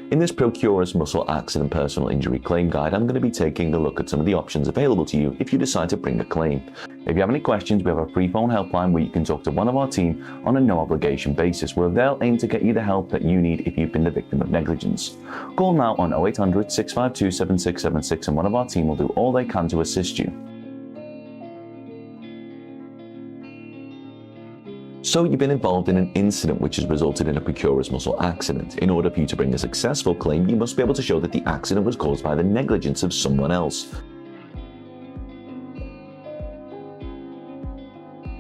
In this Procerus Muscle Accident Personal Injury Claim Guide, I'm going to be taking a look at some of the options available to you if you decide to bring a claim. If you have any questions, we have a free phone helpline where you can talk to one of our team on a no obligation basis, where they'll aim to get you the help that you need if you've been the victim of negligence. Call now on 0800 652 7676 and one of our team will do all they can to assist you. So you've been involved in an incident which has resulted in a Procerus muscle accident. In order for you to bring a successful claim, you must be able to show that the accident was caused by the negligence of someone else.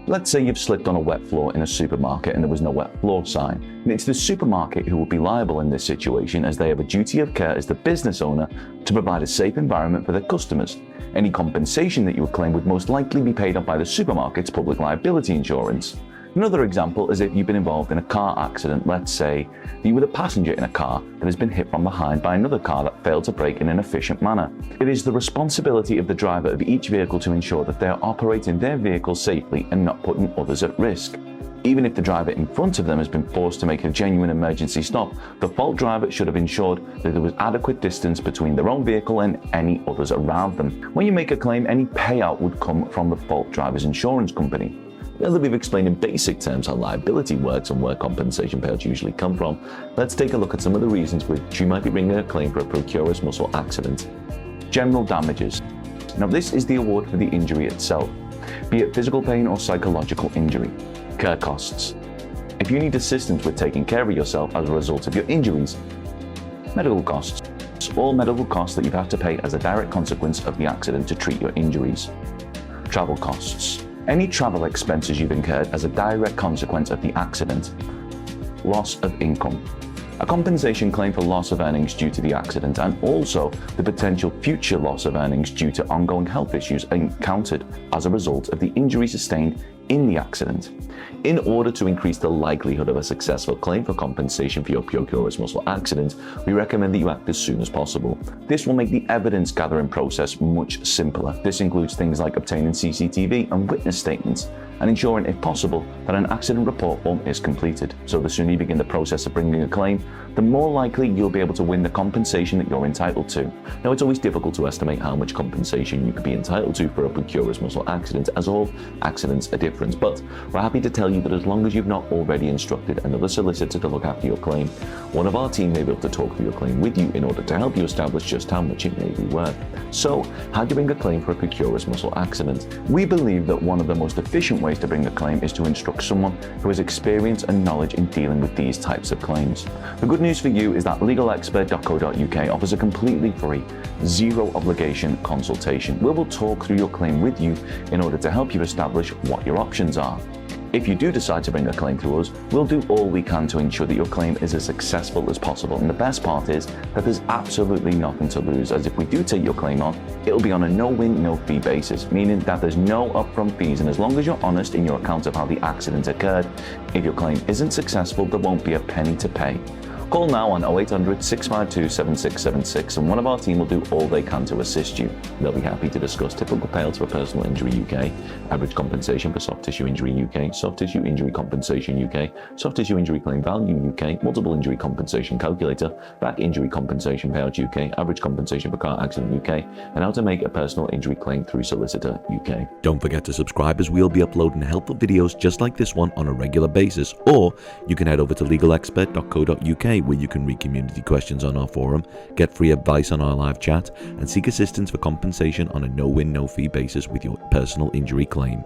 Let's say you've slipped on a wet floor in a supermarket and there was no wet floor sign. And it's the supermarket who will be liable in this situation, as they have a duty of care as the business owner to provide a safe environment for their customers. Any compensation that you would claim would most likely be paid up by the supermarket's public liability insurance. Another example is if you've been involved in a car accident. Let's say that you were the passenger in a car that has been hit from behind by another car that failed to brake in an efficient manner. It is the responsibility of the driver of each vehicle to ensure that they are operating their vehicle safely and not putting others at risk. Even if the driver in front of them has been forced to make a genuine emergency stop, the fault driver should have ensured that there was adequate distance between their own vehicle and any others around them. When you make a claim, any payout would come from the fault driver's insurance company. Now that we've explained in basic terms how liability works and where compensation payouts usually come from, let's take a look at some of the reasons which you might be bringing a claim for a Procerus muscle accident. General damages. Now this is the award for the injury itself, be it physical pain or psychological injury. Care costs. If you need assistance with taking care of yourself as a result of your injuries. Medical costs. All medical costs that you have to pay as a direct consequence of the accident to treat your injuries. Travel costs. Any travel expenses you've incurred as a direct consequence of the accident. Loss of income. A compensation claim for loss of earnings due to the accident, and also the potential future loss of earnings due to ongoing health issues encountered as a result of the injury sustained in the accident. In order to increase the likelihood of a successful claim for compensation for your Procerus muscle accident, we recommend that you act as soon as possible. This will make the evidence gathering process much simpler. This includes things like obtaining CCTV and witness statements, and ensuring, if possible, that an accident report form is completed. So the sooner you begin the process of bringing a claim, the more likely you'll be able to win the compensation that you're entitled to. Now, it's always difficult to estimate how much compensation you could be entitled to for a Procerus muscle accident, as all accidents are different, but we're happy to tell you that as long as you've not already instructed another solicitor to look after your claim, one of our team may be able to talk through your claim with you in order to help you establish just how much it may be worth. So, how do you bring a claim for a Procerus muscle accident? We believe that one of the most efficient ways to bring a claim is to instruct someone who has experience and knowledge in dealing with these types of claims. The good news for you is that legalexpert.co.uk offers a completely free, zero obligation consultation where we'll talk through your claim with you in order to help you establish what your options are. If you do decide to bring a claim through us, we'll do all we can to ensure that your claim is as successful as possible. And the best part is that there's absolutely nothing to lose, as if we do take your claim on, it'll be on a no-win, no-fee basis, meaning that there's no upfront fees. And as long as you're honest in your account of how the accident occurred, if your claim isn't successful, there won't be a penny to pay. Call now on 0800 652 7676 and one of our team will do all they can to assist you. They'll be happy to discuss typical payouts for personal injury UK, average compensation for soft tissue injury UK, soft tissue injury compensation UK, soft tissue injury claim value UK, multiple injury compensation calculator, back injury compensation payout UK, average compensation for car accident UK, and how to make a personal injury claim through Solicitor UK. Don't forget to subscribe, as we'll be uploading helpful videos just like this one on a regular basis, or you can head over to legalexpert.co.uk where you can read community questions on our forum, get free advice on our live chat, and seek assistance for compensation on a no-win, no-fee basis with your personal injury claim.